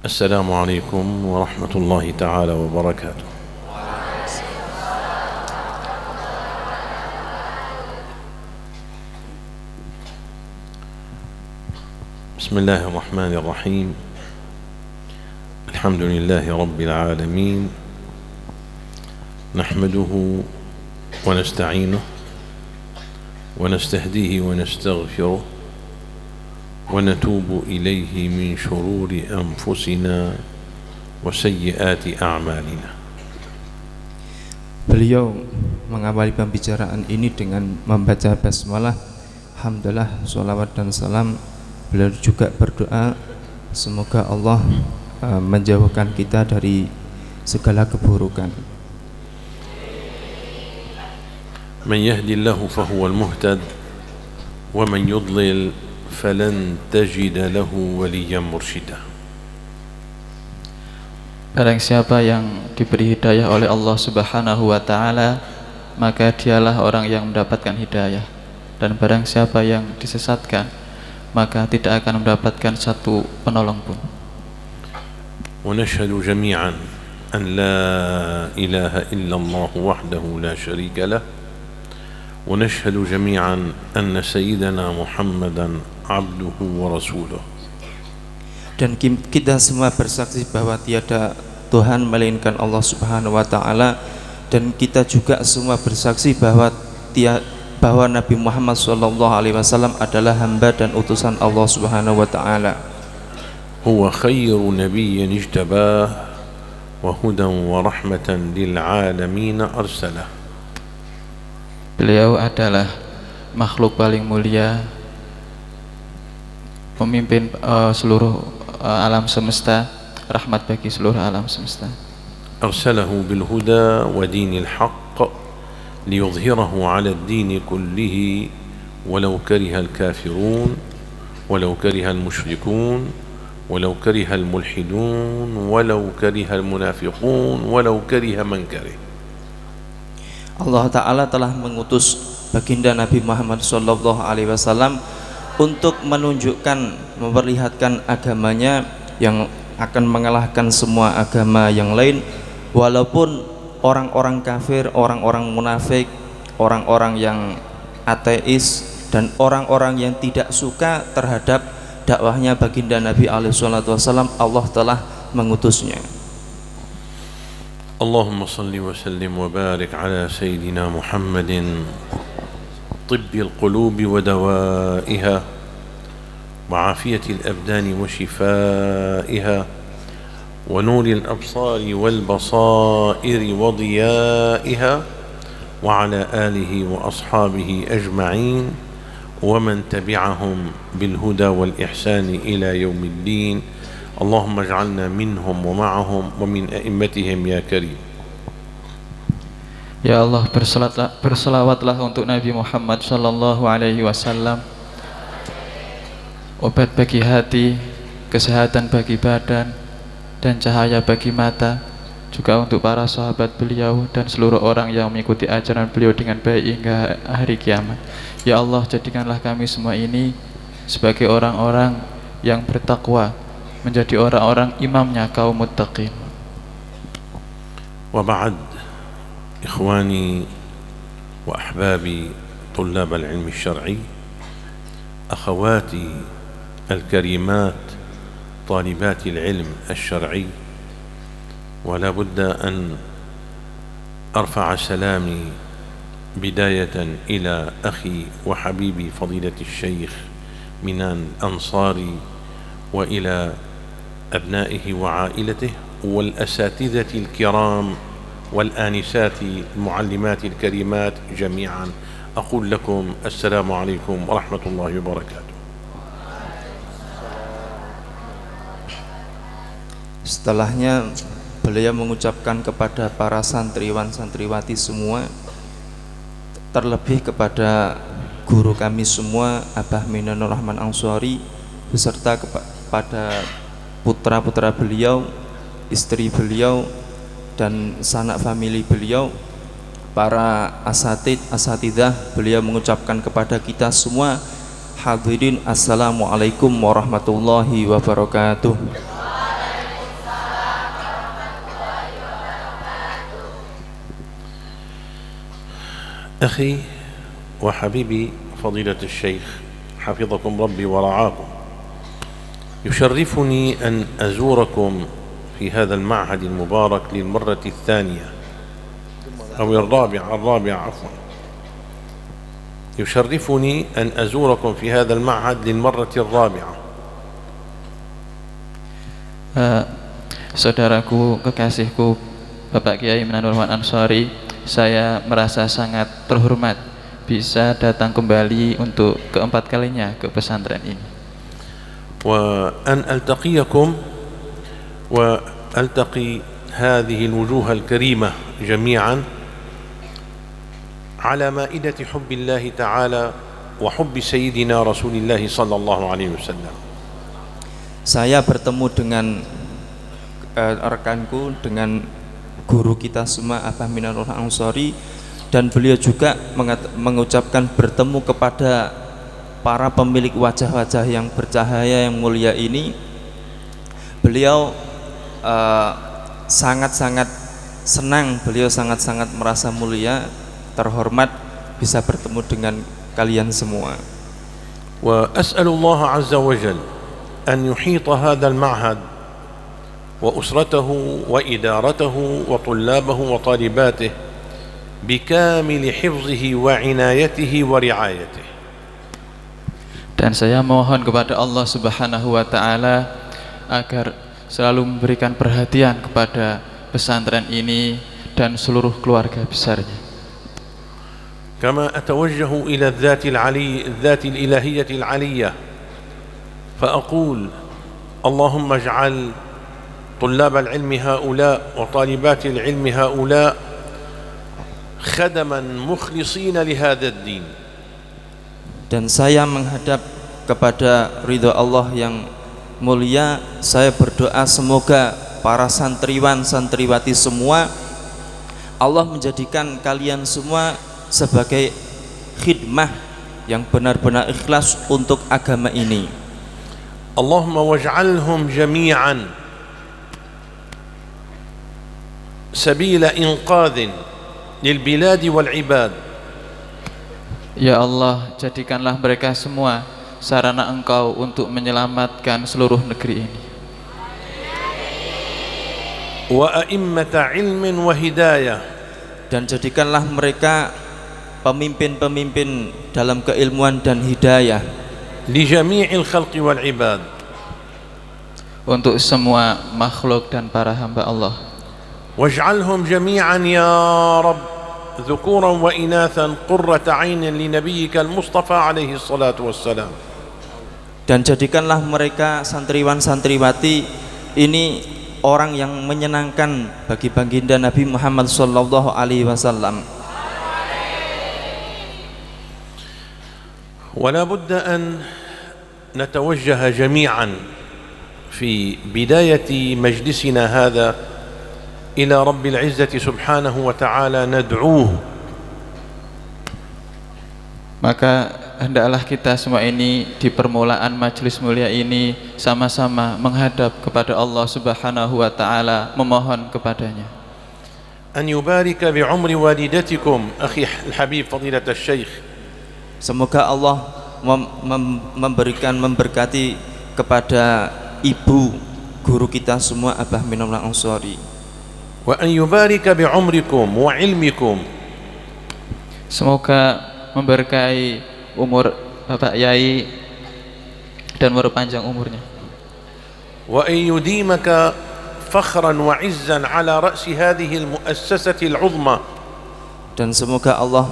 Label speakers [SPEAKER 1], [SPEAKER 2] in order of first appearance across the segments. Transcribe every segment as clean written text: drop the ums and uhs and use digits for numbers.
[SPEAKER 1] السلام عليكم ورحمة الله تعالى وبركاته. بسم الله الرحمن الرحيم. الحمد لله رب العالمين، نحمده ونستعينه ونستهديه ونستغفره ونتوب إليه من شرور أنفسنا وسيئات أعمالنا.
[SPEAKER 2] Beliau mengawali pembicaraan ini dengan membaca basmalah, hamdalah, sholawat dan salam. Beliau juga berdoa semoga Allah menjauhkan kita dari segala keburukan.
[SPEAKER 1] من يهدي الله فهو المهتد ومن يضلل فلن تجد له وليا مرشدا.
[SPEAKER 3] Barang siapa yang diberi hidayah oleh Allah Subhanahu wa ta'ala, maka dialah orang yang mendapatkan hidayah. Dan barang siapa yang disesatkan, maka tidak akan mendapatkan satu penolong pun.
[SPEAKER 1] ونشهد جميعا أن لا إله إلا الله وحده لا شريك له ونشهد جميعا أن سيدنا محمدا عبده ورسوله.
[SPEAKER 2] Dan kita semua bersaksi bahwa tiada Tuhan melainkan Allah Subhanahu wa ta'ala, dan kita juga semua bersaksi bahwa Nabi Muhammad SAW adalah hamba dan utusan Allah Subhanahu wa ta'ala.
[SPEAKER 1] هو خير نبي اجتباه وهدى ورحمة للعالمين أرسله.
[SPEAKER 3] Beliau adalah makhluk paling mulia, pemimpin seluruh alam semesta, rahmat bagi seluruh alam semesta.
[SPEAKER 1] أرسله بالهدى ودين الحق ليظهره على الدين كله ولو كره الكافرون ولو كره المشركون ولو كره الملحدون ولو كره المنافقون ولو كره من كره.
[SPEAKER 2] Allah Ta'ala telah mengutus baginda Nabi Muhammad SAW untuk menunjukkan, memperlihatkan agamanya yang akan mengalahkan semua agama yang lain, walaupun orang-orang kafir, orang-orang munafik, orang-orang yang ateis, dan orang-orang yang tidak suka terhadap dakwahnya baginda Nabi SAW, Allah telah mengutusnya.
[SPEAKER 1] اللهم صل وسلم وبارك على سيدنا محمد طب القلوب ودوائها وعافية الأبدان وشفائها ونور الأبصار والبصائر وضيائها وعلى آله وأصحابه أجمعين ومن تبعهم بالهدى والإحسان إلى يوم الدين. اللهم اجعلنا منهم ومعهم ومن أئمتهم يا كريم.
[SPEAKER 3] Ya Allah, berselawatlah untuk Nabi Muhammad sallallahu alaihi wasallam, obat bagi hati, kesehatan bagi badan, dan cahaya bagi mata, juga untuk para sahabat beliau dan seluruh orang yang mengikuti ajaran beliau dengan baik hingga hari kiamat. Ya Allah, jadikanlah kami semua ini sebagai orang-orang yang bertakwa, menjadi orang-orang imamnya kaum muttaqin.
[SPEAKER 1] وبعد إخواني وأحبابي طلاب العلم الشرعي، أخواتي الكريمات طالبات العلم الشرعي، ولا بد أن أرفع سلامي بداية إلى أخي وحبيبي فضيلة الشيخ منان الأنصاري، وإلى أبنائه وعائلته والأساتذة الكرام والآنسات المعلمات الكريمات جميعا. أقول لكم السلام عليكم ورحمة الله وبركاته.
[SPEAKER 2] Setelahnya beliau mengucapkan kepada para santriwan santriwati semua, terlebih kepada guru kami semua Abah Minanur Rahman Ansori, beserta kepada putra-putra beliau, istri beliau, dan sanak famili beliau, para asatidah. Beliau mengucapkan kepada kita semua, hadirin, assalamualaikum warahmatullahi wabarakatuh.
[SPEAKER 1] أخي وحبيبي فضيلة الشيخ حفظكم ربي ورعاكم، يشرفني أن أزوركم في هذا المعهد المبارك للمرة الثانية أو الرابعة عفوا. يشرفني أن أزوركم في هذا المعهد للمرة الرابعة.
[SPEAKER 3] Saudaraku, kekasihku, Bapak Kiai Minanul Rahman Ansori, saya merasa sangat terhormat bisa datang kembali untuk keempat kalinya ke pesantren ini.
[SPEAKER 1] وأن ألتقيكم وألتقي هذه الوجوه الكريمة جميعا على مائدة حب الله تعالى وحب سيدنا رسول الله صلى الله عليه وسلم.
[SPEAKER 2] Saya bertemu dengan rekanku, dengan guru kita semua Abah Minanul Rahman Ansori, dan beliau juga mengucapkan bertemu kepada para pemilik wajah-wajah yang bercahaya yang mulia ini. Beliau sangat-sangat senang, beliau sangat-sangat merasa mulia, terhormat bisa bertemu dengan kalian semua.
[SPEAKER 1] وأسأل الله عز وجل أن يحيط هذا المعهد وأسرته وإدارته وطلابه وطالباته بكامل حفظه وعنايته ورعايته.
[SPEAKER 3] Dan saya mohon kepada Allah Subhanahu wa Ta'ala agar selalu memberikan perhatian kepada pesantren ini dan seluruh keluarga besarnya.
[SPEAKER 1] كما أتوجه إلى الذات الإلهية العلية فأقول اللهم اجعل طلاب العلم هؤلاء وطالبات العلم هؤلاء خدما مخلصين لهذا الدين.
[SPEAKER 2] Dan saya menghadap kepada ridho Allah yang mulia, saya berdoa semoga para santriwan santriwati semua Allah menjadikan kalian semua sebagai khidmah yang benar-benar ikhlas untuk agama ini.
[SPEAKER 1] Allahumma waj'alhum jami'an sabila inqadhin lil biladi wal ibad.
[SPEAKER 3] Ya Allah, jadikanlah mereka semua sarana Engkau untuk menyelamatkan seluruh negeri ini.
[SPEAKER 1] Wa a'immata ilmin wa hidayah,
[SPEAKER 2] dan jadikanlah mereka pemimpin-pemimpin dalam keilmuan dan hidayah
[SPEAKER 1] li jami'il khalqi wal ibad,
[SPEAKER 3] untuk semua makhluk dan para hamba Allah.
[SPEAKER 1] waj'alhum jami'an ya Rabb dhukuran wa inathan qurrata 'ainin li nabiyyika al-Mustafa alaihi salatu wassalam.
[SPEAKER 2] Dan jadikanlah mereka santriwan santriwati ini orang yang menyenangkan bagi baginda Nabi Muhammad sallallahu alaihi wasallam.
[SPEAKER 1] ولا بد أن نتوجه جميعا في بداية مجلسنا هذا إلى رب العزة سبحانه وتعالى ندعوه.
[SPEAKER 3] Maka hendaklah kita semua ini di permulaan majelis mulia ini sama-sama menghadap kepada Allah Subhanahu wa Ta'ala, memohon kepadanya
[SPEAKER 1] أن يبارك بعمر والدتكم أخي الحبيب فضيلة الشيخ.
[SPEAKER 2] Semoga Allah memberkati kepada ibu guru kita semua Abah Minanul Rahman Ansori.
[SPEAKER 1] وأن يبارك بعمركم وعلمكم.
[SPEAKER 3] Semoga memberkahi umur Bapak Yai dan memperpanjang umurnya.
[SPEAKER 1] وأن يديمك فخرا وعزا على رأس هذه المؤسسة العظمى.
[SPEAKER 2] Dan semoga Allah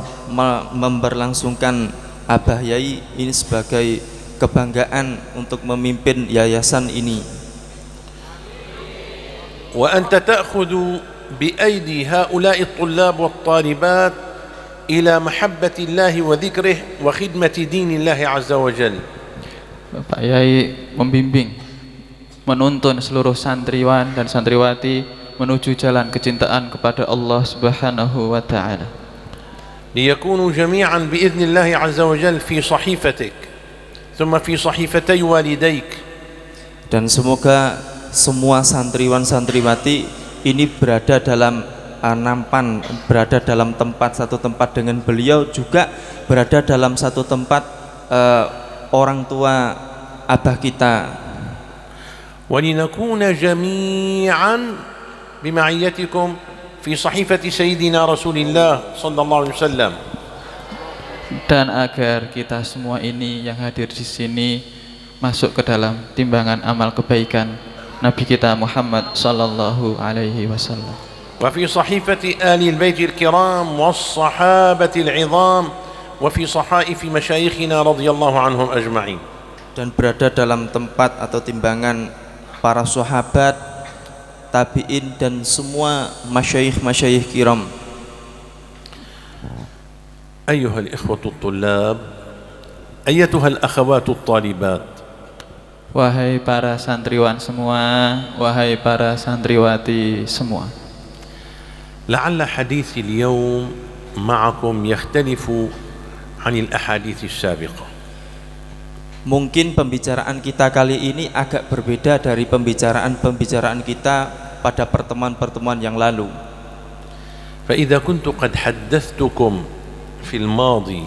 [SPEAKER 2] memberlangsungkan Abah Yai ini sebagai kebanggaan untuk memimpin yayasan ini.
[SPEAKER 1] وأنت تأخذ بأيدي هؤلاء الطلاب والطالبات إلى محبة الله وذكره وخدمة دين الله عز وجل.
[SPEAKER 3] Bapak Yai membimbing, menuntun seluruh santriwan dan santriwati menuju jalan kecintaan kepada Allah Subhanahu wa Ta'ala.
[SPEAKER 1] ليكونوا جميعا بإذن الله عز وجل في صحيفتك ثم في صحيفتي والديك.
[SPEAKER 2] Dan semoga semua santriwan santriwati ini berada dalam nampan, berada dalam satu tempat dengan beliau, juga berada dalam satu tempat orang tua abah kita.
[SPEAKER 1] ولنكون جميعا بمعيتكم في صحيفة سيدنا رسول الله صلى الله عليه وسلم.
[SPEAKER 3] Dan agar kita semua ini yang hadir di sini masuk ke dalam timbangan amal kebaikan Nabi kita Muhammad sallallahu alaihi wasallam.
[SPEAKER 1] وفي صحيفة آل البيت الكرام والصحابة العظام وفي صحائف مشايخنا رضي الله عنهم أجمعين.
[SPEAKER 2] Dan berada dalam tempat atau timbangan para sahabat, tabi'in, dan semua masyayikh kiram.
[SPEAKER 1] أيها الإخوة الطلاب، أيتها الأخوات الطالبات،
[SPEAKER 3] Wahai para santriwan semua, wahai para santriwati semua.
[SPEAKER 1] لعل حديث اليوم معكم يختلف عن الأحاديث السابقة.
[SPEAKER 2] Mungkin pembicaraan kita kali ini agak berbeda dari pembicaraan kita pada pertemuan-pertemuan yang lalu.
[SPEAKER 1] فإذا كنت قد حدثتكم في الماضي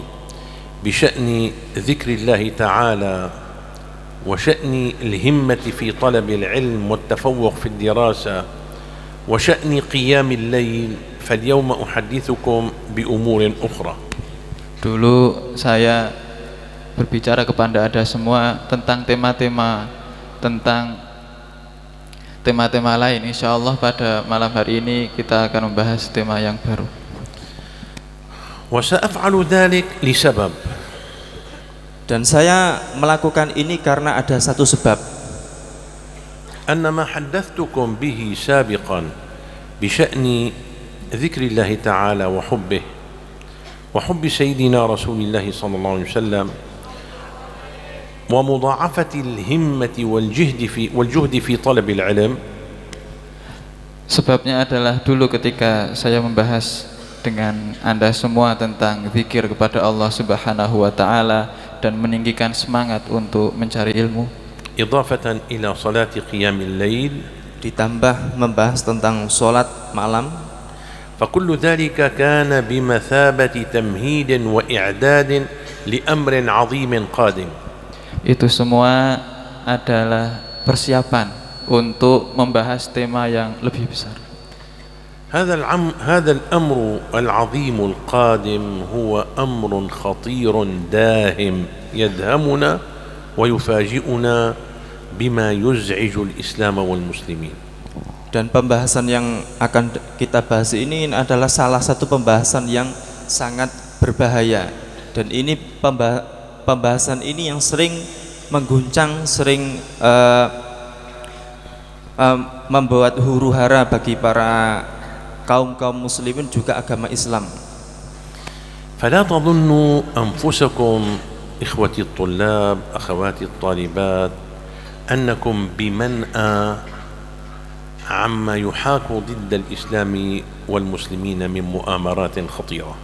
[SPEAKER 1] بشأن ذكر الله تعالى وشأن الهمة في طلب العلم والتفوق في الدراسة وشأن قيام الليل، فاليوم أحدثكم بأمور أخرى.
[SPEAKER 3] Dulu saya berbicara kepada Anda semua tentang tema-tema lain. Insya Allah pada malam hari ini kita akan membahas tema yang baru.
[SPEAKER 1] وسأفعل ذلك لسبب.
[SPEAKER 2] Dan saya melakukan ini karena ada satu sebab.
[SPEAKER 1] أن ما حدثتكم به سابقا بشأن ذكر الله تعالى وحبه وحب سيدنا رسول الله صلى الله عليه وسلم ومضاعفة الهمة والجهد في طلب العلم.
[SPEAKER 3] Sebabnya adalah dulu ketika saya membahas dengan Anda semua tentang zikir kepada Allah Subhanahu wa taala dan meninggikan semangat untuk mencari ilmu,
[SPEAKER 1] إضافة إلى صلاة قيام الليل،
[SPEAKER 2] ditambah membahas tentang sholat malam,
[SPEAKER 1] فكل ذلك كان بمثابة تمهيد وإعداد لأمر عظيم قادم.
[SPEAKER 3] itu semua adalah persiapan untuk membahas tema yang lebih besar.
[SPEAKER 1] هذا الأمر العظيم القادم هو أمر خطير داهم يدهمنا ويفاجئنا بما يزعج الإسلام والمسلمين.
[SPEAKER 2] dan pembahasan yang akan kita bahas ini adalah salah satu pembahasan yang sangat berbahaya, dan ini pembahasan ini yang sering mengguncang, sering membuat huru-hara bagi para kaum muslimin juga agama Islam.
[SPEAKER 1] فلا تظنوا أنفسكم إخوتي الطلاب أخواتي الطالبات أنكم بمنأى عما يحاك ضد الإسلام والمسلمين من مؤامرات خطيرة.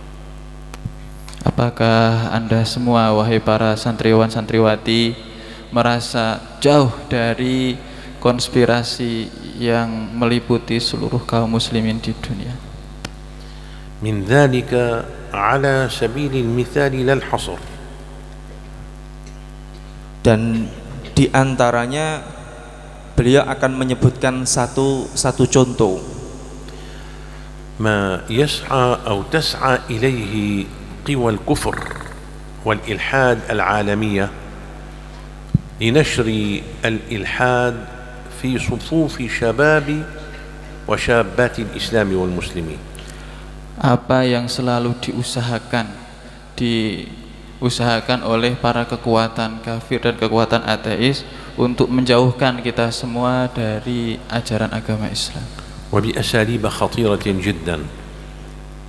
[SPEAKER 3] Apakah Anda semua, wahai para santriwan santriwati, merasa jauh dari konspirasi yang meliputi seluruh kaum muslimin di dunia?
[SPEAKER 1] من ذلك على سبيل المثال لا الحصر.
[SPEAKER 2] Dan di antaranya beliau akan menyebutkan satu contoh.
[SPEAKER 1] ما يسعى أو تسعى إليه قوى الكفر والإلحاد العالمية لنشر الإلحاد في صفوف شباب وشابات الإسلام والمسلمين.
[SPEAKER 3] Apa yang selalu diusahakan oleh para kekuatan kafir dan kekuatan ateis untuk menjauhkan kita semua dari ajaran agama Islam.
[SPEAKER 1] وبأساليب خطيرة جدا.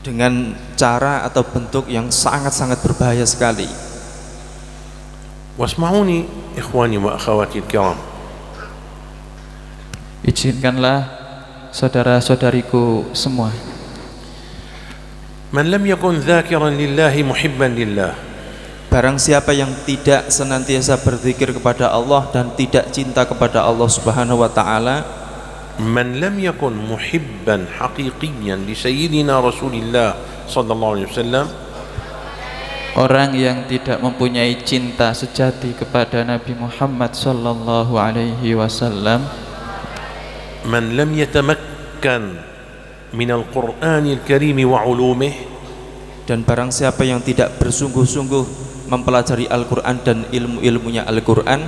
[SPEAKER 2] Dengan cara atau bentuk yang sangat-sangat berbahaya sekali.
[SPEAKER 1] واسمعوني إخواني وأخواتي الكرام.
[SPEAKER 3] Izinkanlah saudara-saudariku semua,
[SPEAKER 1] من لم يكن ذاكرا لله محبا لله،
[SPEAKER 2] barang siapa yang tidak senantiasa berzikir kepada Allah dan tidak cinta kepada Allah Subhanahu wa taala,
[SPEAKER 1] من لم يكن محبا حقيقيا لسيدنا رسول الله صلى الله عليه وسلم
[SPEAKER 3] Orang yang tidak mempunyai cinta sejati kepada Nabi Muhammad sallallahu alaihi wasallam,
[SPEAKER 1] من لم يتمكن من القرآن الكريم وعلومه,
[SPEAKER 2] dan barang siapa yang tidak bersungguh-sungguh mempelajari Al-Quran dan ilmu-ilmunya Al-Quran,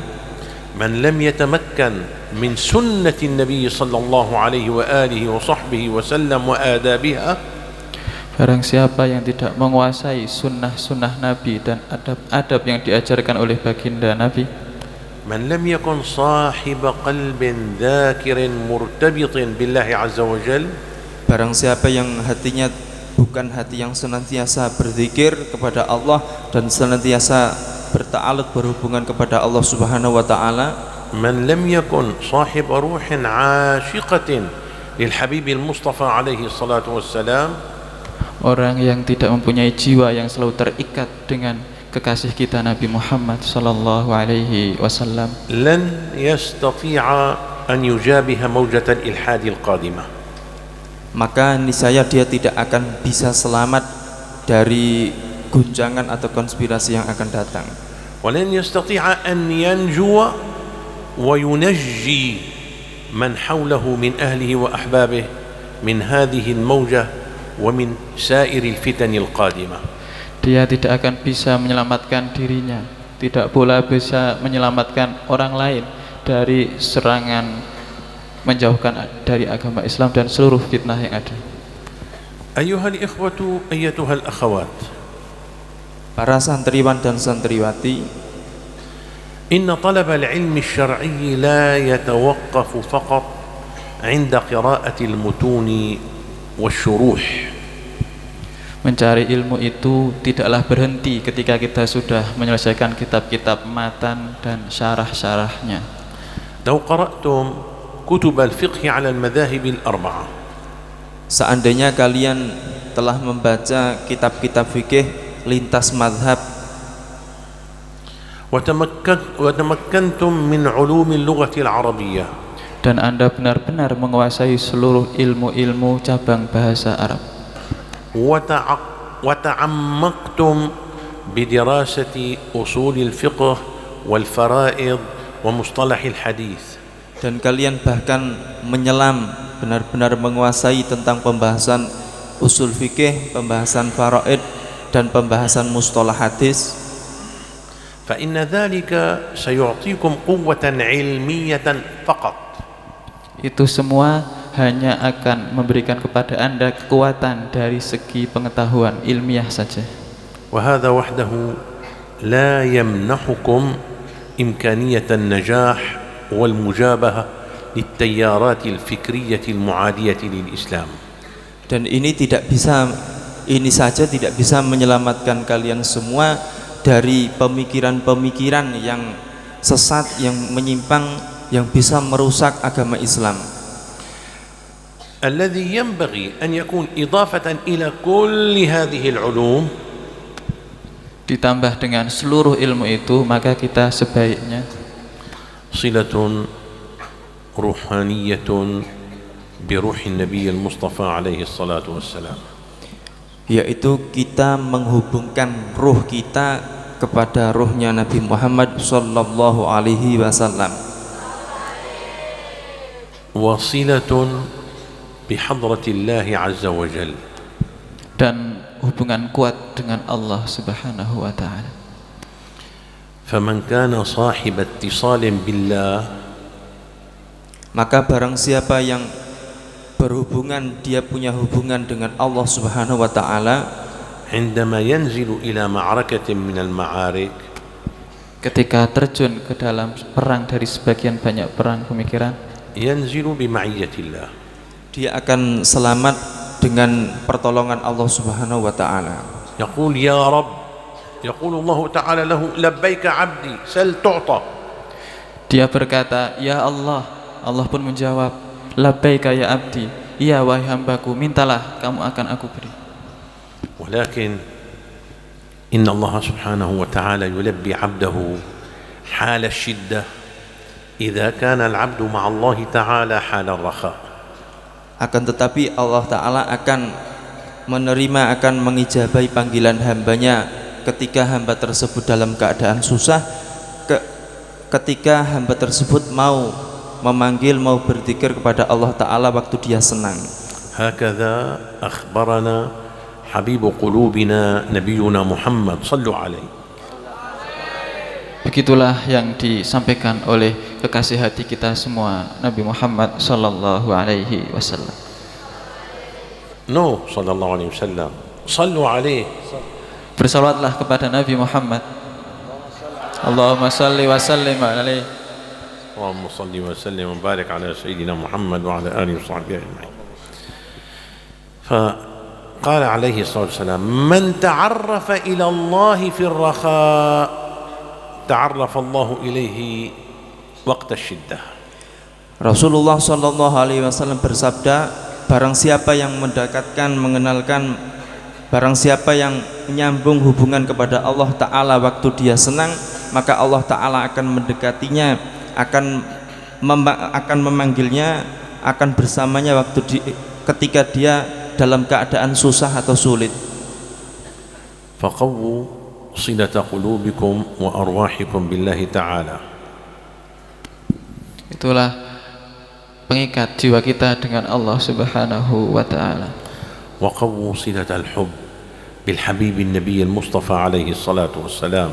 [SPEAKER 1] من لم يتمكن من سنة النبي صلى الله عليه وآله وصحبه وسلم وآدابها,
[SPEAKER 3] barang siapa yang tidak menguasai sunnah-sunnah Nabi dan adab-adab yang diajarkan oleh baginda Nabi,
[SPEAKER 1] من لم يكن صاحب قلب ذاكر مرتبط بالله عز وجل,
[SPEAKER 2] barang siapa yang hatinya bukan hati yang senantiasa berzikir kepada Allah dan senantiasa berta'alluq berhubungan kepada Allah Subhanahu wa taala,
[SPEAKER 1] من لم يكن صاحب روح عاشقة للحبيب المصطفى عليه الصلاة والسلام,
[SPEAKER 3] orang yang tidak mempunyai jiwa yang selalu terikat dengan kekasih kita Nabi Muhammad sallallahu alaihi wasallam,
[SPEAKER 1] لن يستطيع أن يجابه موجة الإلحاد القادمة.
[SPEAKER 2] maka niscaya dia tidak akan bisa selamat dari guncangan atau konspirasi yang akan datang.
[SPEAKER 1] ولن يستطيع أن ينجو وينجي من حوله من أهله وأحبابه من هذه الموجة ومن سائر الفتن القادمة.
[SPEAKER 3] Dia tidak akan bisa menyelamatkan dirinya, tidak pula bisa menyelamatkan orang lain dari serangan menjauhkan dari agama Islam dan seluruh fitnah yang ada.
[SPEAKER 1] أيها الإخوة أيتها الأخوات,
[SPEAKER 2] Para santriwan dan santriwati,
[SPEAKER 1] إن طلب العلم الشرعي لا يتوقف فقط عند قراءة المتون والشروح.
[SPEAKER 3] Mencari ilmu itu tidaklah berhenti ketika kita sudah menyelesaikan kitab-kitab matan dan syarah-syarahnya.
[SPEAKER 1] لو قرأتم كتب الفقه على المذاهب الأربعة,
[SPEAKER 2] seandainya kalian telah membaca kitab-kitab fikih lintas mazhab,
[SPEAKER 1] وتمكنتم من علوم اللغة العربية,
[SPEAKER 3] dan Anda benar-benar menguasai seluruh ilmu-ilmu cabang bahasa Arab,
[SPEAKER 1] وتعمقتم بدراسة أصول الفقه والفرائض ومصطلح الحديث,
[SPEAKER 2] dan kalian bahkan menyelam benar-benar menguasai tentang pembahasan usul fikih, pembahasan faraid dan pembahasan mustalah hadis,
[SPEAKER 1] فإن ذلك سيعطيكم قوة علمية فقط.
[SPEAKER 3] itu semua hanya akan memberikan kepada Anda kekuatan dari segi pengetahuan ilmiah saja.
[SPEAKER 1] وهذا وحده لا يمنحكم إمكانية النجاح والمجابهة للتيارات الفكرية المعادية للإسلام.
[SPEAKER 2] dan ini saja tidak bisa menyelamatkan kalian semua dari pemikiran-pemikiran yang sesat, yang menyimpang, yang bisa merusak agama Islam.
[SPEAKER 1] الذي ينبغي أن يكون إضافة إلى كل هذه العلوم,
[SPEAKER 3] Ditambah dengan seluruh ilmu itu, maka kita sebaiknya
[SPEAKER 1] صلة روحانية بروح النبي المصطفى عليه الصلاة والسلام,
[SPEAKER 2] yaitu kita menghubungkan ruh kita kepada ruhnya Nabi Muhammad sallallahu alaihi wasallam,
[SPEAKER 1] وصلة بحضرة الله عز وجل,
[SPEAKER 3] dan hubungan kuat dengan Allah Subhanahu wa taala.
[SPEAKER 1] فمن كان صاحب اتصال بالله,
[SPEAKER 2] maka barang siapa yang berhubungan, dia punya hubungan dengan Allah Subhanahu wa taala,
[SPEAKER 1] عندما ينزل إلى معركة من المعارك,
[SPEAKER 3] Ketika terjun ke dalam perang dari sebagian banyak perang pemikiran,
[SPEAKER 1] ينزل بمعية الله,
[SPEAKER 2] dia akan selamat dengan pertolongan Allah Subhanahu wa taala.
[SPEAKER 1] يقول يا رب, يقول الله تعالى له لبيك عبدي سل تعطى.
[SPEAKER 3] dia berkata, "Ya Allah." Allah pun menjawab, "Labbaika ya abdi." Iya wahai hambaku, mintalah, kamu akan aku beri.
[SPEAKER 1] ولكن إن الله سبحانه وتعالى يلبي عبده حال الشدة إذا كان العبد مع الله تعالى حال الرخاء.
[SPEAKER 2] Akan tetapi Allah Ta'ala akan menerima, akan mengijabahi panggilan hambanya ketika hamba tersebut dalam keadaan susah, ketika hamba tersebut mau memanggil, mau berzikir kepada Allah Ta'ala waktu dia senang.
[SPEAKER 1] هكذا أخبرنا حبيب قلوبنا نبينا محمد صلوا عليه.
[SPEAKER 3] Begitulah yang disampaikan oleh kekasih hati kita semua, Nabi Muhammad sallallahu alaihi wasallam.
[SPEAKER 1] No, sallallahu alaihi wasallam. Sallu alaihi.
[SPEAKER 3] Bersalawatlah kepada Nabi Muhammad. Allahumma salli wa sallim alaihi.
[SPEAKER 1] Allahumma salli wa sallim wa barik ala sayyidina Muhammad wa ala alihi wa sahbihi ajma'in. فقال عليه الصلاة والسلام: من تعرف إلى الله في الرخاء تعرف الله إليه وقت الشدة.
[SPEAKER 2] Rasulullah Shallallahu Alaihi Wasallam bersabda, barang siapa yang mendekatkan, mengenalkan, barang siapa yang menyambung hubungan kepada Allah Ta'ala waktu dia senang, maka Allah Ta'ala akan mendekatinya, akan memanggilnya, akan bersamanya waktu ketika dia dalam keadaan susah atau sulit.
[SPEAKER 1] فقووا صلة قلوبكم وأرواحكم بالله تعالى.
[SPEAKER 3] Itulah pengikat jiwa kita dengan Allah Subhanahu wa taala.
[SPEAKER 1] وقووا صلة الحب بالحبيب النبي المصطفى عليه الصلاة والسلام.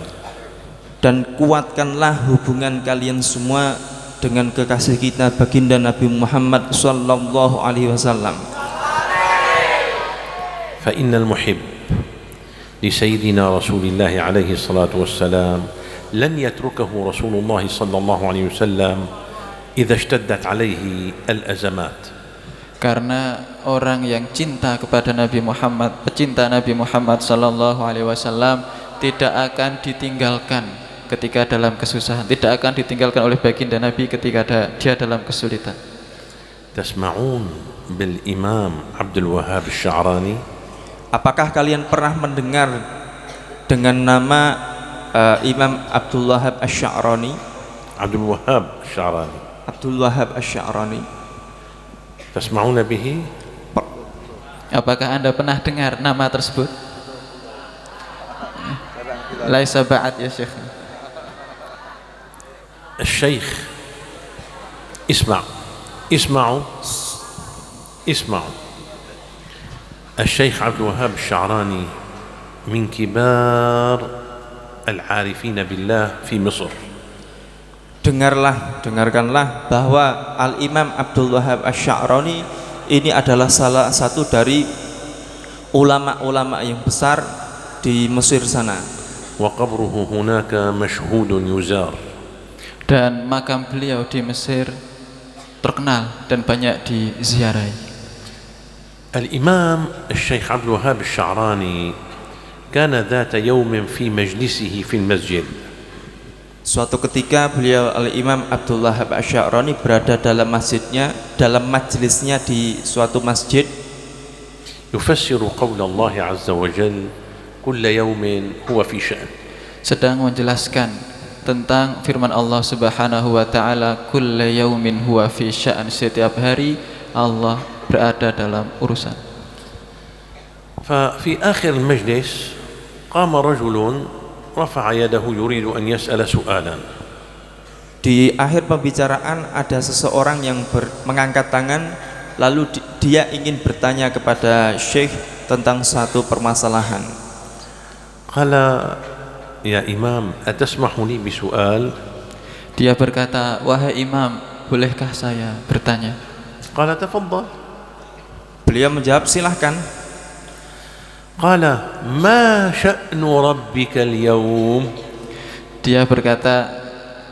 [SPEAKER 2] Dan kuatkanlah hubungan kalian semua dengan kekasih kita baginda Nabi Muhammad sallallahu alaihi wasallam.
[SPEAKER 1] فإن المحب لسيدنا رسول الله عليه الصلاة والسلام لن يتركه رسول الله صلى الله عليه وسلم إذا اشتدت عليه الأزمات.
[SPEAKER 3] Karena orang yang cinta kepada Nabi Muhammad, pecinta Nabi Muhammad sallallahu alaihi wasallam tidak akan ditinggalkan ketika dalam kesusahan, tidak akan ditinggalkan oleh baginda Nabi ketika dia dalam kesulitan.
[SPEAKER 1] تسمعون بالإمام عبد الوهاب الشعراني؟
[SPEAKER 2] Apakah kalian pernah mendengar dengan nama Imam Abdul Wahab Asy-Sya'rani?
[SPEAKER 1] Abdul Wahab Asy-Sya'rani.
[SPEAKER 2] Abdul Wahab Asy-Sya'rani.
[SPEAKER 1] تسمعون به؟
[SPEAKER 3] Apakah Anda pernah dengar nama tersebut? Laisa ba'ad ya Syekh.
[SPEAKER 1] الشيخ اسمعوا الشيخ عبد الوهاب الشعراني من كبار العارفين بالله في مصر.
[SPEAKER 2] Dengarkanlah bahwa Al-Imam Abdul Wahab Asy-Sya'rani ini adalah salah satu dari ulama-ulama yang besar di Mesir sana.
[SPEAKER 1] وقبره هناك مشهود يزار.
[SPEAKER 3] Dan makam beliau di Mesir terkenal dan banyak diziarahi.
[SPEAKER 1] الإمام الشيخ عبد الوهاب الشعراني كان ذات يوم في مجلسه في المسجد.
[SPEAKER 2] Suatu ketika beliau Al-Imam Abdul Wahab Asy-Sya'rani berada dalam masjidnya, dalam majlisnya di suatu masjid,
[SPEAKER 1] يفسر قول الله عز وجل كل يوم هو في شأن.
[SPEAKER 3] Sedang menjelaskan tentang firman Allah Subhanahu wa taala, kullu yaumin huwa fi sya'an, setiap hari Allah berada dalam urusan.
[SPEAKER 1] ففي آخر المجلس قام رجل رفع يده يريد أن يسأل سؤالا.
[SPEAKER 2] Di akhir pembicaraan ada seseorang yang mengangkat tangan, lalu dia ingin bertanya kepada Syekh tentang satu permasalahan.
[SPEAKER 1] قال يا إمام أتسمح لي بسؤال؟
[SPEAKER 3] Dia berkata, wahai imam, bolehkah saya bertanya?
[SPEAKER 1] قال تفضل.
[SPEAKER 2] Beliau menjawab, silahkan.
[SPEAKER 1] قال ما شأن ربك اليوم؟
[SPEAKER 3] Dia berkata,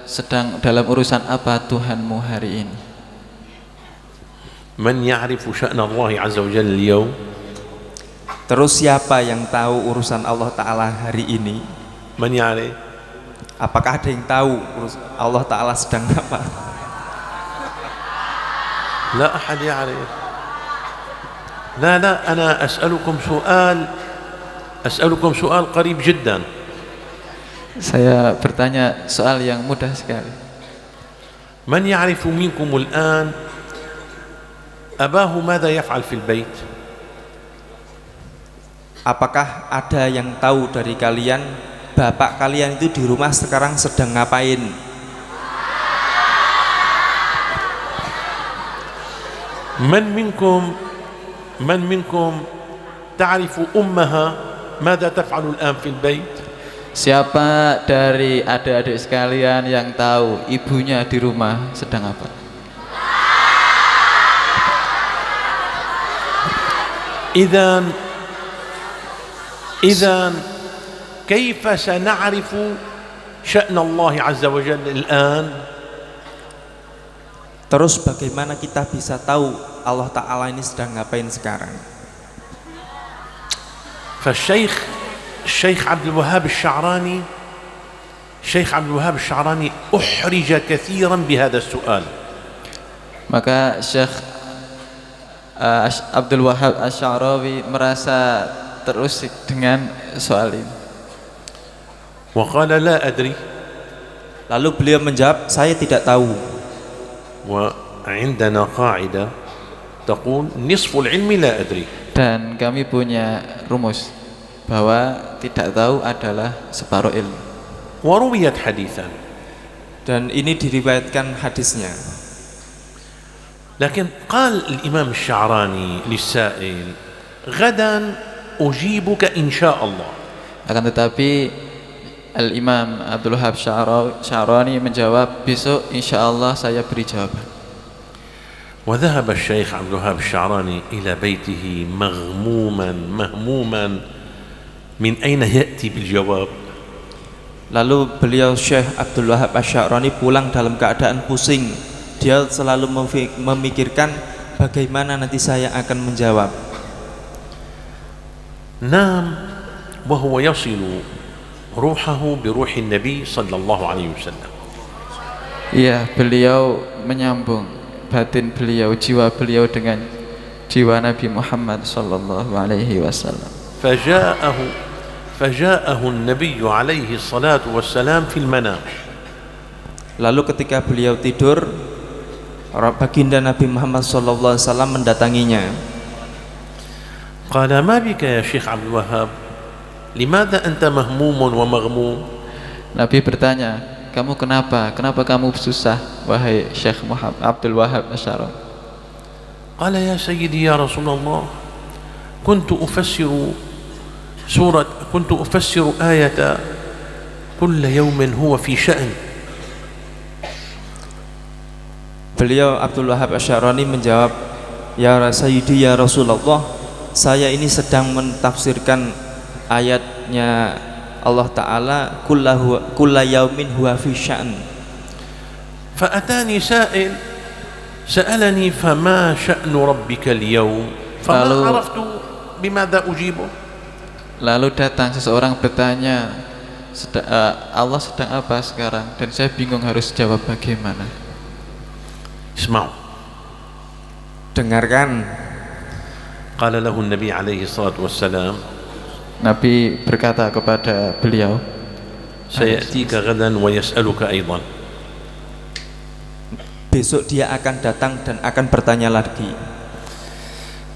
[SPEAKER 3] sedang dalam urusan apa Tuhanmu hari ini?
[SPEAKER 1] من يعرف شأن الله عز وجل اليوم؟
[SPEAKER 2] Terus siapa yang tahu urusan Allah Ta'ala hari ini?
[SPEAKER 1] من يعرف؟
[SPEAKER 2] Apakah ada yang tahu Allah Ta'ala sedang apa?
[SPEAKER 1] لا أحد يعرف. لا أنا أسألكم سؤال قريب جدا.
[SPEAKER 3] Saya bertanya soal yang mudah sekali.
[SPEAKER 1] من يعرف منكم الآن أباه ماذا يفعل في البيت؟
[SPEAKER 2] Apakah ada yang tahu dari kalian bapak kalian itu di rumah sekarang sedang ngapain?
[SPEAKER 1] من منكم تعرف أمها ماذا تفعل الآن في البيت؟
[SPEAKER 3] Siapa dari adik-adik sekalian yang tahu ibunya di rumah sedang apa?
[SPEAKER 1] إذن كيف سنعرف شأن الله عز وجل الآن؟
[SPEAKER 2] Terus bagaimana kita bisa tahu Allah Ta'ala ini sedang ngapain sekarang?
[SPEAKER 1] الشيخ عبد الوهاب الشعراني أحرج كثيرا بهذا السؤال.
[SPEAKER 3] Maka Syekh Abdul Wahab Asy-Sya'rawi merasa terusik dengan soal ini.
[SPEAKER 1] وقال لا أدري.
[SPEAKER 2] Lalu beliau menjawab, saya tidak tahu.
[SPEAKER 1] وعندنا قاعدة تقول نصف العلم لا أدري.
[SPEAKER 3] Dan kami punya rumus bahwa tidak tahu adalah separuh ilmu.
[SPEAKER 1] ورويت حديثا.
[SPEAKER 2] Dan ini diriwayatkan hadisnya.
[SPEAKER 1] لكن قال الإمام الشعراني للسائل غدا أجيبك إن شاء الله.
[SPEAKER 3] Akan tetapi Al-Imam Abdul Wahab Sya'rani menjawab, besok insyaallah saya beri jawaban.
[SPEAKER 1] وذهب الشيخ عبد الوهاب الشعراني إلى بيته مهموما من أين يأتي بالجواب.
[SPEAKER 2] Lalu beliau Syekh Abdul Wahab Asy-Sya'rani pulang dalam keadaan pusing. Dia selalu memikirkan bagaimana nanti saya akan menjawab.
[SPEAKER 1] نام وهو يصل روحه بروح النبي صلى الله عليه وسلم.
[SPEAKER 3] Iya, beliau menyambung batin beliau, jiwa beliau dengan jiwa Nabi Muhammad sallallahu alaihi wasallam.
[SPEAKER 1] فجاءه النبي عليه الصلاة والسلام في المنام.
[SPEAKER 2] Lalu ketika beliau tidur, baginda Nabi Muhammad sallallahu alaihi wasallam mendatanginya.
[SPEAKER 1] قال ما بك يا شيخ عبد الوهاب لماذا أنت مهموم ومغموم.
[SPEAKER 3] Nabi bertanya, kamu kenapa? Kenapa kamu susah wahai Syekh Muhammad Abdul Wahab Asy-Sya'rani?
[SPEAKER 1] قال يا سيدي يا رسول الله كنت أفسر آية كل يوم هو في شأن.
[SPEAKER 2] Beliau Abdul Wahab Asy-Sya'rani menjawab, ya Sayyidi ya Rasulullah, saya ini sedang mentafsirkan ayatnya Allah Ta'ala kulla yaumin huwa fi sya'n.
[SPEAKER 1] فأتاني سائل سألني فما شأن ربك اليوم فما عرفت بماذا أجيبه.
[SPEAKER 3] Lalu datang seseorang bertanya, Allah sedang apa sekarang, dan saya bingung harus jawab bagaimana.
[SPEAKER 1] اسمعوا.
[SPEAKER 2] Dengarkan.
[SPEAKER 1] قال له النبي عليه الصلاة والسلام
[SPEAKER 3] Nabi berkata kepada beliau,
[SPEAKER 1] سيأتيك غدا ويسألك أيضا.
[SPEAKER 2] Besok dia akan datang dan akan bertanya lagi.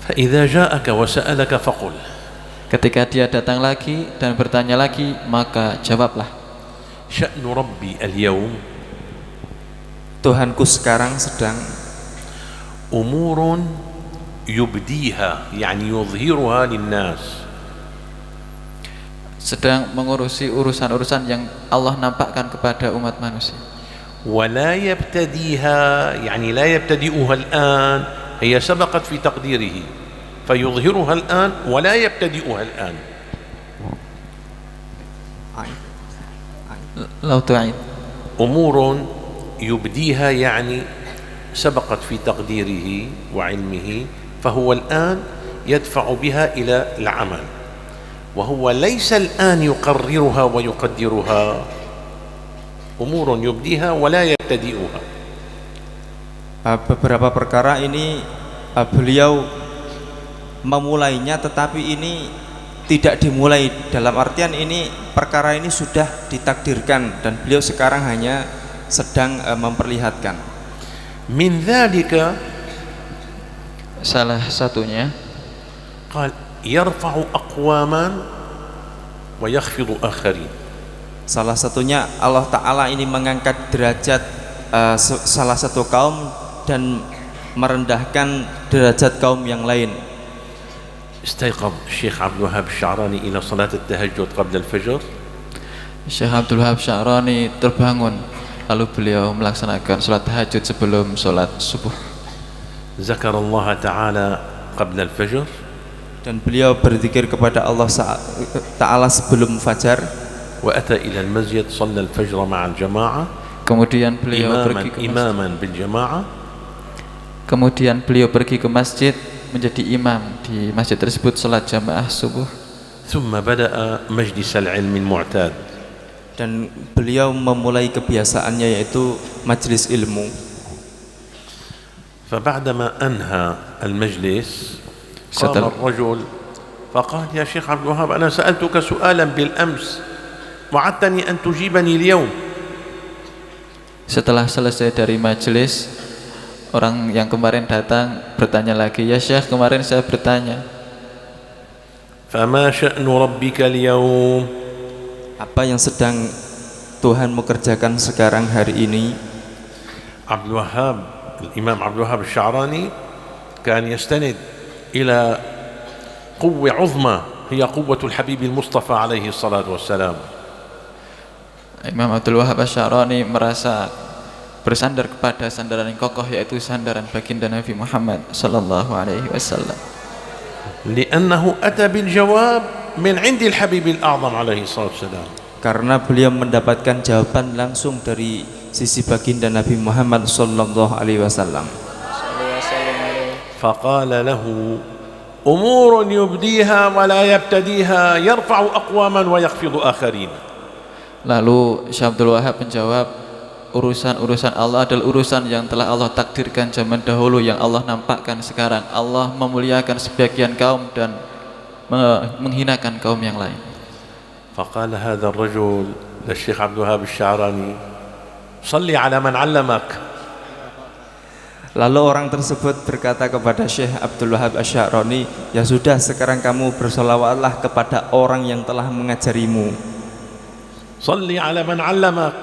[SPEAKER 1] فإذا جاءك وسألك فقل.
[SPEAKER 3] Ketika dia datang lagi dan bertanya lagi, maka jawablah,
[SPEAKER 1] شأن ربي اليوم
[SPEAKER 2] Tuhanku sekarang sedang
[SPEAKER 1] أمور يبديها يعني يظهرها للناس.
[SPEAKER 3] sedang mengurusi urusan-urusan yang Allah nampakkan kepada umat manusia.
[SPEAKER 1] ولا يبتديها يعني لا يبتدئها الآن، هي سبقت في تقديره فيظهرها الآن ولا يبتدئها الآن.
[SPEAKER 3] لو تعيد.
[SPEAKER 1] أمور يبديها يعني سبقت في تقديره وعلمه فهو الآن يدفع بها إلى العمل، وهو ليس الآن يقررها ويقدرها. أمور يبديها ولا يبتدئها.
[SPEAKER 2] Beberapa perkara ini beliau memulainya, tetapi ini tidak dimulai, dalam artian ini perkara ini sudah ditakdirkan dan beliau sekarang hanya sedang memperlihatkan.
[SPEAKER 1] من ذلك
[SPEAKER 3] Salah satunya
[SPEAKER 1] قال يرفع أقواما ويخفض آخرين.
[SPEAKER 2] Salah satunya Allah Ta'ala ini mengangkat derajat salah satu kaum dan merendahkan derajat kaum yang lain.
[SPEAKER 1] استيقظ الشيخ عبد الوهاب الشعراني إلى صلاة التهجد قبل الفجر.
[SPEAKER 3] Syekh Abdul Wahab Sya'rani terbangun, lalu beliau melaksanakan sholat tahajud sebelum sholat subuh.
[SPEAKER 1] ذكر الله تعالى قبل الفجر.
[SPEAKER 2] Dan beliau berzikir kepada Allah Ta'ala sebelum fajar.
[SPEAKER 1] وأتى إلى المسجد صلى الفجر مع الجماعة
[SPEAKER 3] Kemudian beliau pergi ke masjid.
[SPEAKER 1] إماما بالجماعة.
[SPEAKER 3] Kemudian beliau pergi ke masjid menjadi imam di masjid tersebut sholat jamaah subuh.
[SPEAKER 1] ثم بدأ مجلس العلم المعتاد.
[SPEAKER 2] Dan beliau memulai kebiasaannya yaitu majlis ilmu.
[SPEAKER 1] فبعدما أنهى المجلس قام الرجل فقال يا شيخ عبد الوهاب أنا سألتك سؤالا بالأمس وعدتني أن تجيبني اليوم.
[SPEAKER 3] Setelah selesai dari majelis, orang yang kemarin datang bertanya lagi, ya Syekh, kemarin saya bertanya.
[SPEAKER 1] فما شأن ربك اليوم.
[SPEAKER 2] Apa yang sedang Tuhanmu kerjakan sekarang hari ini?
[SPEAKER 1] عبد الوهاب الإمام عبد الوهاب الشعراني كان يستند إلى قوة عظمى هي قوة الحبيب المصطفى عليه الصلاة والسلام.
[SPEAKER 3] Imam Abdul Wahab Asy-Sya'rani merasa bersandar kepada sandaran yang kokoh, yaitu sandaran baginda Nabi Muhammad sallallahu alaihi wasallam.
[SPEAKER 1] لأنه أتى بالجواب من عند الحبيب الأعظم عليه الصلاة والسلام.
[SPEAKER 2] Karena beliau mendapatkan jawaban langsung dari sisi baginda Nabi Muhammad sallallahu alaihi wasallam.
[SPEAKER 1] فقال له أمور يبديها ولا يبتديها يرفع أقواما ويخفض آخرين.
[SPEAKER 3] Lalu Syekh Abdul Wahab menjawab, urusan-urusan Allah adalah urusan yang telah Allah takdirkan zaman dahulu, yang Allah nampakkan sekarang. Allah memuliakan sebagian kaum dan menghinakan kaum yang lain.
[SPEAKER 1] فقال هذا الرجل للشيخ عبد الوهاب الشعراني صلي على من علمك.
[SPEAKER 2] Lalu orang tersebut berkata kepada Syekh Abdul Wahab Asy-Sya'rani, ya sudah, sekarang kamu bersolawatlah kepada orang yang telah mengajarimu.
[SPEAKER 1] صلي على من علمك.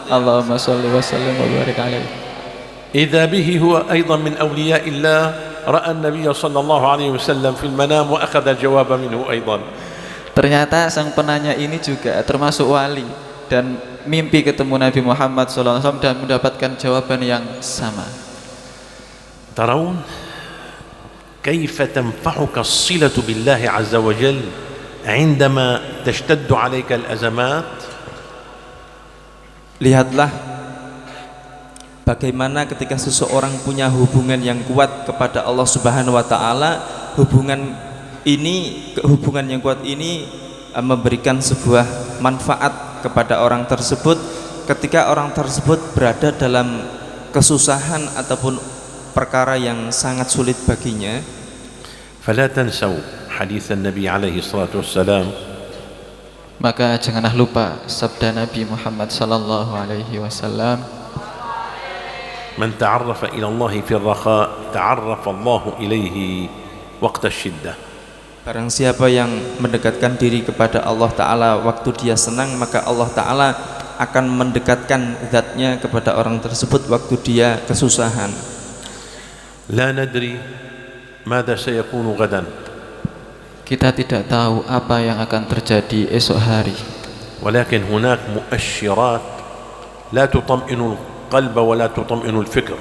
[SPEAKER 3] Allahumma shalli wa sallim wa barik alaihi.
[SPEAKER 1] إذا به هو أيضا من أولياء الله رأى النبي صلى الله عليه وسلم في المنام وأخذ الجواب منه أيضا.
[SPEAKER 3] Ternyata sang penanya ini juga termasuk wali dan mimpi ketemu Nabi Muhammad SAW dan mendapatkan jawaban yang sama.
[SPEAKER 1] ترون كيف تنفعك الصلة بالله عز وجل عندما تشتد عليك الأزمات.
[SPEAKER 2] Lihatlah bagaimana ketika seseorang punya hubungan yang kuat kepada Allah Subhanahu wa taala, hubungan yang kuat ini memberikan sebuah manfaat kepada orang tersebut ketika orang tersebut berada dalam kesusahan ataupun perkara yang sangat sulit baginya.
[SPEAKER 1] فلا تنسوا حديث النبي عليه الصلاة والسلام.
[SPEAKER 3] Maka janganlah lupa sabda Nabi Muhammad sallallahu alaihi wasallam,
[SPEAKER 1] من تعرف إلى الله في الرخاء تعرف الله إليه وقت الشدة.
[SPEAKER 2] Barang siapa yang mendekatkan diri kepada Allah Ta'ala waktu dia senang, maka Allah Ta'ala akan mendekatkan zatnya kepada orang tersebut waktu dia kesusahan.
[SPEAKER 1] لا ندري ماذا سيكون غدا.
[SPEAKER 3] kita tidak tahu apa yang akan terjadi esok hari.
[SPEAKER 1] ولكن هناك مؤشرات لا تطمئن القلب ولا تطمئن الفكر.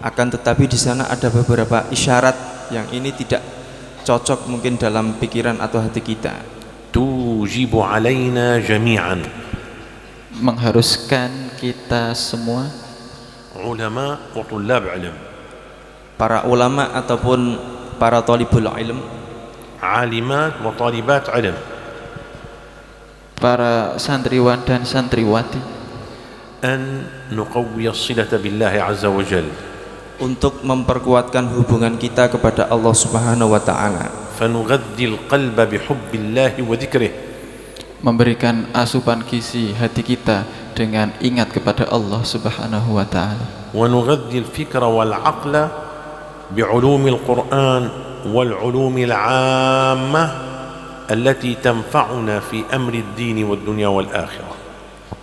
[SPEAKER 2] Akan tetapi di sana ada beberapa isyarat yang ini tidak cocok mungkin dalam pikiran atau hati kita.
[SPEAKER 1] توجب علينا جميعا.
[SPEAKER 3] Mengharuskan kita semua,
[SPEAKER 1] علماء وطلاب علم.
[SPEAKER 2] Para ulama ataupun para thalibul ilm.
[SPEAKER 1] عالمات وطالبات علم.
[SPEAKER 3] para santriwan dan santriwati,
[SPEAKER 1] أن نقوي الصلة بالله عز وجل.
[SPEAKER 2] Untuk memperkuatkan hubungan kita kepada Allah Subhanahu wa taala.
[SPEAKER 1] فنغذي القلب بحب الله وذكره.
[SPEAKER 3] memberikan asupan gizi hati kita dengan ingat kepada Allah Subhanahu wa taala.
[SPEAKER 1] ونغذي الفكر والعقل بعلوم القرآن والعلوم العامة التي تنفعنا في أمر الدين والدنيا والآخرة.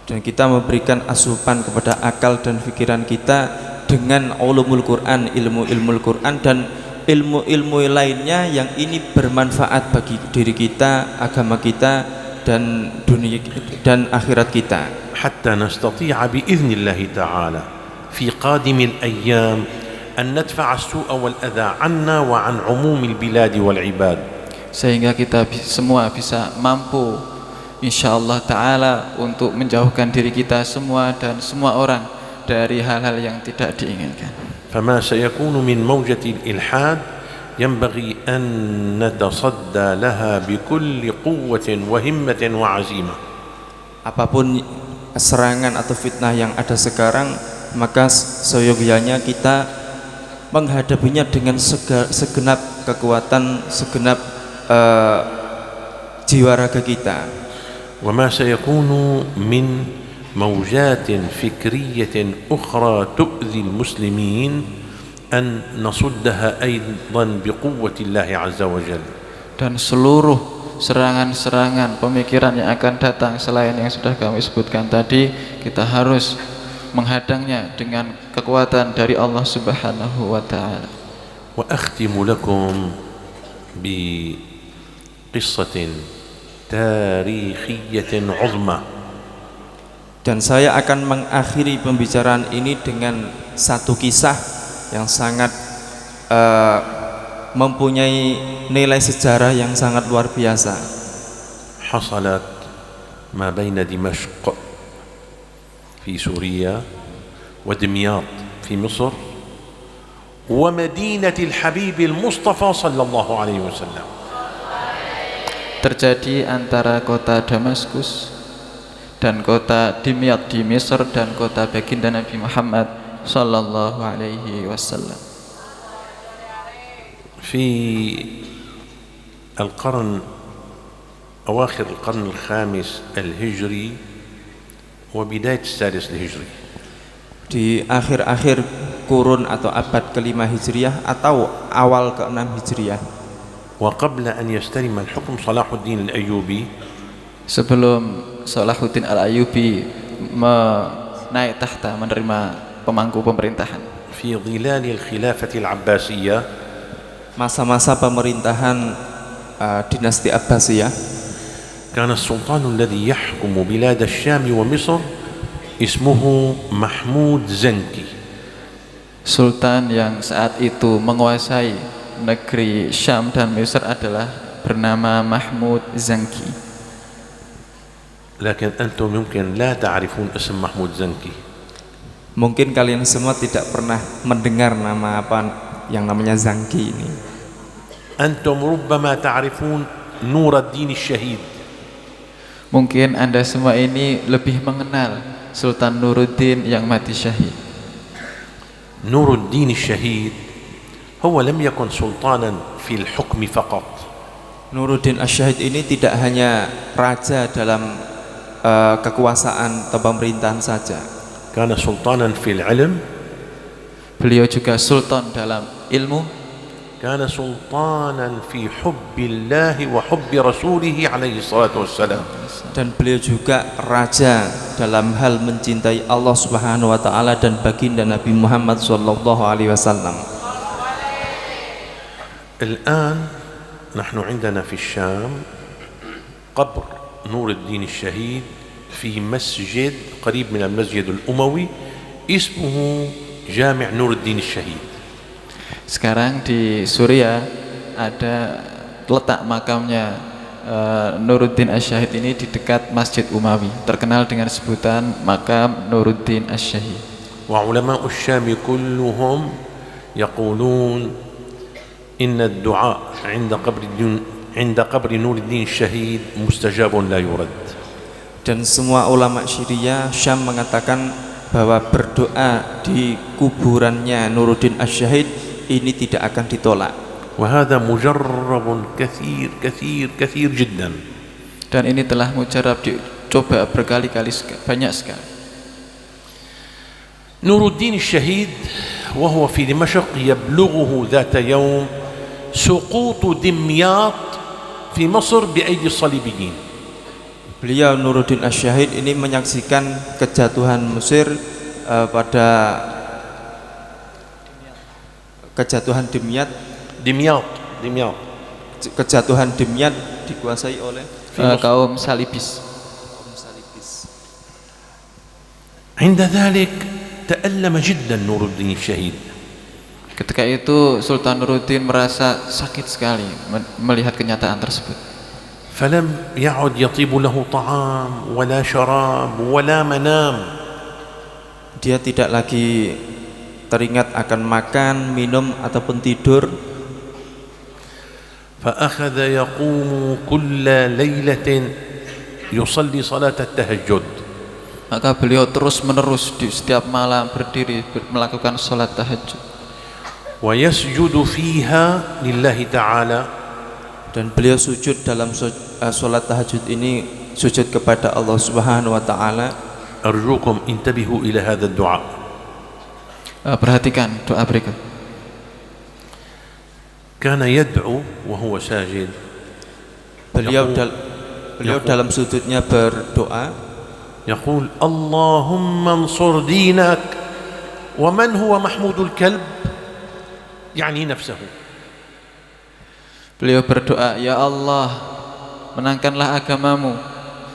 [SPEAKER 2] Dan kita memberikan asupan kepada akal dan pikiran kita dengan ulumul Quran, ilmu-ilmu Quran dan ilmu-ilmu lainnya yang ini bermanfaat bagi diri kita, agama kita dan dunia dan akhirat kita.
[SPEAKER 1] حتى نستطيع بإذن الله تعالى في قادم الأيام أن ندفع السوء والأذى عنا وعن عموم البلاد والعباد.
[SPEAKER 3] Sehingga kita semua bisa mampu insyaallah ta'ala untuk menjauhkan diri kita semua dan semua orang dari hal-hal yang tidak diinginkan.
[SPEAKER 1] فما سيكون من موجة الإلحاد ينبغي أن نتصدى لها بكل قوة وهمة وعزيمة.
[SPEAKER 2] Apapun serangan atau fitnah yang ada sekarang, maka seyogyanya kita menghadapinya dengan segenap kekuatan, segenap jiwa raga kita.
[SPEAKER 1] وما سيكون من موجات فكرية أخرى تؤذي المسلمين أن نصدها أيضا بقوة الله عز وجل.
[SPEAKER 3] Dan seluruh serangan-serangan pemikiran yang akan datang selain yang sudah kami sebutkan tadi, kita harus menghadangnya dengan kekuatan dari Allah Subhanahu wa taala.
[SPEAKER 1] وأختم لكم بقصة تاريخية عظمى.
[SPEAKER 2] Dan saya akan mengakhiri pembicaraan ini dengan satu kisah yang sangat mempunyai nilai sejarah yang sangat luar biasa.
[SPEAKER 1] حصلت ما بين دمشق في سوريا ودمياط في مصر ومدينة الحبيب المصطفى صلى الله عليه وسلم.
[SPEAKER 3] Terjadi antara kota Damaskus dan kota Dimyat di Mesir dan kota baginda Nabi Muhammad sallallahu alaihi wasallam.
[SPEAKER 1] في أواخر القرن الخامس الهجري وبداية السادس الهجري.
[SPEAKER 2] Di akhir-akhir kurun atau abad ke-5 Hijriah atau awal ke-6 Hijriah.
[SPEAKER 1] وقبل أن يستلم الحكم صلاح الدين الأيوبي.
[SPEAKER 3] Sebelum Salahuddin Al-Ayyubi naik tahta menerima pemangku pemerintahan.
[SPEAKER 1] في ظلال الخلافة العباسية.
[SPEAKER 2] Masa-masa pemerintahan dinasti Abbasiyah.
[SPEAKER 1] كان السلطان الذي يحكم بلاد الشام ومصر اسمه محمود زنكي.
[SPEAKER 3] Sultan yang saat itu menguasai negeri Syam dan Mesir adalah bernama Mahmud Zanki.
[SPEAKER 1] لكن أنتم يمكن لا تعرفون اسم محمود زنكي.
[SPEAKER 2] Mungkin kalian semua tidak pernah mendengar nama apa yang namanya Zanki ini.
[SPEAKER 1] أنتم ربما تعرفون نور الدين الشهيد.
[SPEAKER 3] Mungkin Anda semua ini lebih mengenal Sultan Nuruddin yang mati syahid.
[SPEAKER 1] نور الدين الشهيد هو لم يكن سلطانا في الحكم فقط.
[SPEAKER 2] Nuruddin Asy-Syahid ini tidak hanya raja dalam kekuasaan atau pemerintahan saja.
[SPEAKER 1] كان سلطانا في العلم.
[SPEAKER 3] Beliau juga sultan dalam ilmu.
[SPEAKER 1] كان سلطانا في حب الله وحب رسوله عليه الصلاة والسلام.
[SPEAKER 2] Dan beliau juga raja dalam hal mencintai Allah Subhanahu wa taala dan baginda Nabi Muhammad sallallahu alaihi wasallam.
[SPEAKER 1] الآن نحن عندنا في الشام قبر نور الدين الشهيد في مسجد قريب من المسجد الأموي اسمه جامع نور الدين الشهيد.
[SPEAKER 3] Sekarang di Suriah ada letak makamnya Nuruddin Asy-Syahid ini di dekat Masjid Umawi, terkenal dengan sebutan makam Nuruddin Asy-Syahid.
[SPEAKER 1] وعلماء الشام كلهم يقولون إن الدعاء عند قبر نور الدين الشهيد مستجاب لا يرد.
[SPEAKER 2] Dan semua ulama Syria Syam mengatakan bahwa berdoa di kuburannya Nuruddin Asy-Syahid ini tidak akan ditolak.
[SPEAKER 1] وهذا مجرب كثير كثير كثير جدا.
[SPEAKER 3] Dan ini telah mujarab dicoba berkali-kali banyak sekali.
[SPEAKER 1] نور الدين الشهيد وهو في دمشق يبلغه ذات يوم سقوط دمياط في مصر بأيدي الصليبيين.
[SPEAKER 2] Beliau Nuruddin Asy-Syahid ini menyaksikan kejatuhan Mesir pada kejatuhan Dimyat. Kejatuhan Dimyat dikuasai oleh
[SPEAKER 3] kaum Salibis.
[SPEAKER 1] عند ذلك تألم جدا نور الدين الشهيد.
[SPEAKER 3] Ketika itu Sultan Nuruddin merasa sakit sekali melihat kenyataan tersebut.
[SPEAKER 1] فلم يعد يطيب له طعام ولا شراب ولا منام.
[SPEAKER 2] Dia tidak lagi teringat akan makan, minum ataupun tidur.
[SPEAKER 1] فأخذ يقوم كل ليلة يصلي صلاة التهجد.
[SPEAKER 3] Maka beliau terus menerus di setiap malam berdiri melakukan salat tahajud.
[SPEAKER 1] ويسجد فيها لله تعالى.
[SPEAKER 2] Dan beliau sujud dalam salat tahajud ini, sujud kepada Allah Subhanahu wa taala.
[SPEAKER 1] أرجوكم انتبهوا إلى هذا الدعاء.
[SPEAKER 3] Perhatikan doa berikut.
[SPEAKER 1] كان يدعو وهو ساجد.
[SPEAKER 2] Beliau dalam sujudnya berdoa.
[SPEAKER 1] يقول اللهم انصر دينك ومن هو محمود الكلب يعني نفسه.
[SPEAKER 3] Beliau berdoa, ya Allah, menangkanlah agamamu.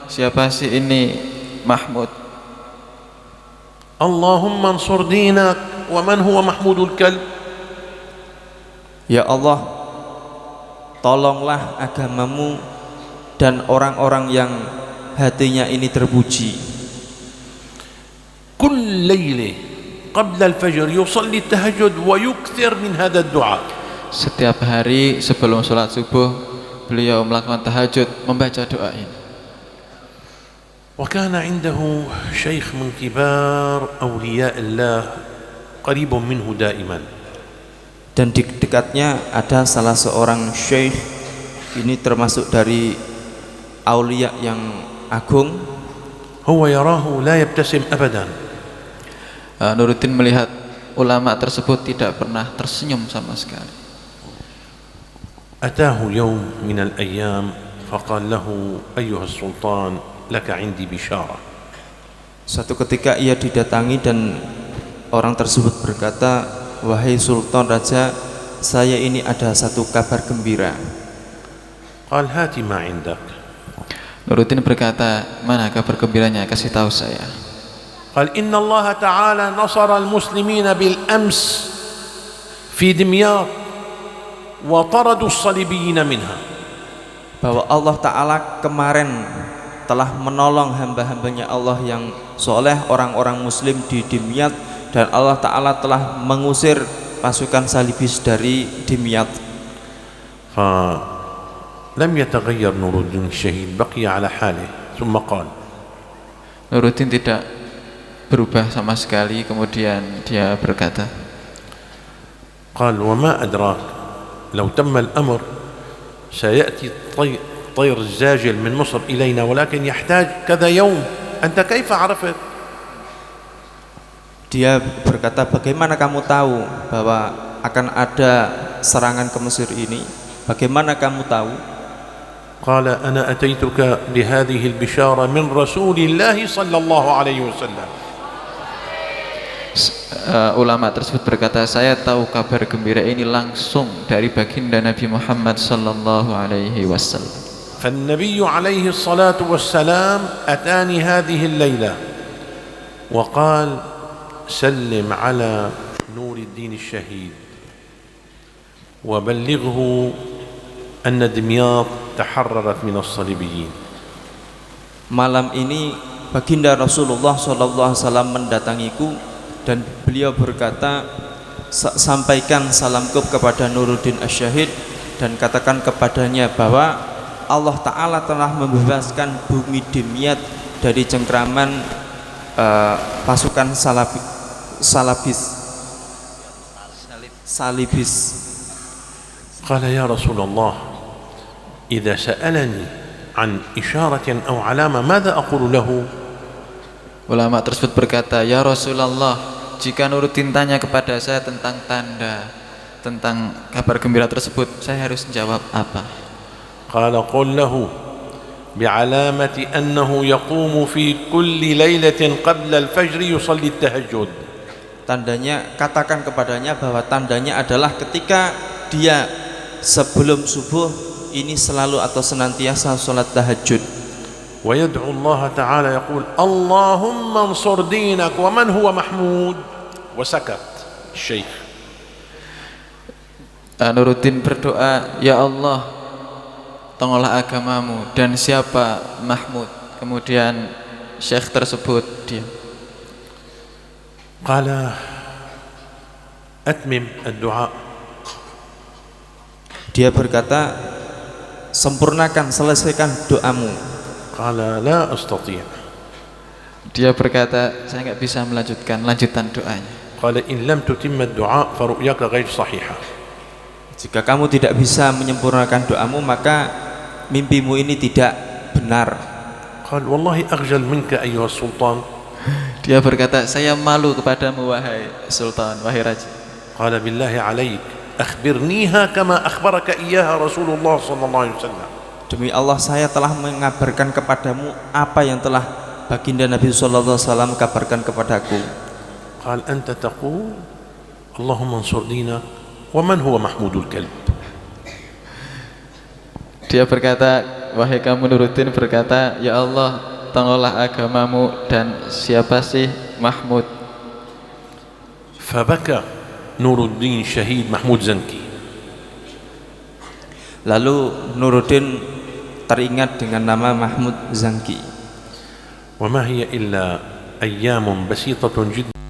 [SPEAKER 3] Siapa sih ini Mahmud?
[SPEAKER 1] اللهم انصر دينك ومن هو محمود الكلب.
[SPEAKER 2] Ya Allah, tolonglah agamamu dan orang-orang yang hatinya ini terpuji.
[SPEAKER 1] كل ليلة قبل الفجر يصلي التهجد ويكثر من هذا الدعاء.
[SPEAKER 3] Setiap hari sebelum sholat subuh beliau melakukan tahajud membaca doa ini.
[SPEAKER 1] وكان عنده شيخ من كبار أولياء الله قريب منه دائما.
[SPEAKER 2] Dan di dekatnya ada salah seorang syekh, ini termasuk dari aulia yang agung.
[SPEAKER 1] هو يراه لا يبتسم أبدا.
[SPEAKER 3] Nuruddin melihat ulama tersebut tidak pernah tersenyum sama sekali.
[SPEAKER 1] أتاه يوم من الأيام فقال له أيها السلطان لك عندي بشارة.
[SPEAKER 2] Suatu ketika ia didatangi dan orang tersebut berkata, wahai Sultan Raja, saya ini ada satu kabar gembira.
[SPEAKER 1] قال هات ما عندك.
[SPEAKER 3] Nuruddin berkata, mana kabar gembiranya, kasih tahu saya.
[SPEAKER 1] قال إن الله تعالى نصر المسلمين بالأمس في دمياط وطردوا الصليبيين منها.
[SPEAKER 2] Bahwa Allah Ta'ala kemarin telah menolong hamba-hambanya Allah yang soleh, orang-orang muslim di Dimyat, dan Allah Ta'ala telah mengusir pasukan salibis dari Dimyat.
[SPEAKER 1] فلم يتغير نور الدين الشهيد بقي على حاله ثم قال.
[SPEAKER 3] Nuruddin tidak berubah sama sekali, kemudian dia berkata,
[SPEAKER 1] قال وما أدراك لو تم الأمر سيأتي طير الزاجل من مصر إلينا ولكن يحتاج كذا يوم أنت كيف عرفت؟
[SPEAKER 2] Dia berkata, bagaimana kamu tahu bahwa akan ada serangan ke Mesir ini? Bagaimana kamu tahu?
[SPEAKER 1] قال أنا أتيتك بهذه البشارة من رسول الله صلى الله عليه وسلم.
[SPEAKER 3] Ulama tersebut berkata, saya tahu kabar gembira ini langsung dari baginda Nabi Muhammad sallallahu alaihi wasallam.
[SPEAKER 1] فالنبي عليه الصلاة والسلام أتاني هذه الليلة وقال سلم على نور الدين الشهيد وبلغه أن دمياط تحررت من الصليبيين.
[SPEAKER 2] Malam ini baginda Rasulullah SAW mendatangiku dan beliau berkata, sampaikan salamku kepada Nuruddin Asy-Syahid dan katakan kepadanya bahwa Allah Ta'ala telah membebaskan bumi Dimyat dari cengkraman pasukan salibis.
[SPEAKER 1] قال يا رسول الله إذا سألني عن إشارة أو علامة ماذا أقول له؟
[SPEAKER 3] Ulama tersebut berkata, ya Rasulullah, jika Nuruddin tanya kepada saya tentang tanda, tentang kabar gembira tersebut, saya harus menjawab apa?
[SPEAKER 1] قال قل له بعلامة أنه يقوم في كل ليلة قبل الفجر يصلي التهجد.
[SPEAKER 2] Tandanya, katakan kepadanya bahwa tandanya adalah ketika dia sebelum subuh ini selalu atau senantiasa sholat tahajud.
[SPEAKER 1] ويدعو الله تعالى يقول اللهم انصر دينك ومن هو محمود. وسكت الشيخ.
[SPEAKER 3] Nuruddin berdoa, ya Allah, tolonglah agamamu dan siapa Mahmud. Kemudian syekh tersebut diam.
[SPEAKER 1] قال أتمم الدعاء.
[SPEAKER 2] Dia berkata, sempurnakan, selesaikan doamu.
[SPEAKER 1] قال لا أستطيع.
[SPEAKER 3] Dia berkata, saya nggak bisa melanjutkan lanjutan doanya.
[SPEAKER 1] قال إن لم تتم الدعاء فرؤياك غير صحيحة.
[SPEAKER 2] Jika kamu tidak bisa menyempurnakan doamu, maka mimpimu ini tidak benar.
[SPEAKER 1] قال والله أخجل منك أيها السلطان.
[SPEAKER 3] Dia berkata, saya malu kepadamu wahai Sultan, wahai Raja.
[SPEAKER 1] قال بالله عليك أخبرنيها كما أخبرك إياها رسول الله صلى الله عليه وسلم.
[SPEAKER 2] Demi Allah, saya telah mengabarkan kepadamu apa yang telah baginda Nabi sallallahu alaihi wasallam kabarkan kepadaku.
[SPEAKER 1] قال أنت تقول اللهم انصر دينك ومن هو محمود الكلب.
[SPEAKER 3] Dia berkata, wahai kamu Nuruddin, berkata, ya Allah, tolonglah agamamu dan siapa sih Mahmud.
[SPEAKER 1] فبكى نور الدين شهيد محمود زنكي.
[SPEAKER 2] Lalu Nuruddin teringat dengan nama Mahmud Zanki.
[SPEAKER 1] وما هي إلا أيام بسيطة جدا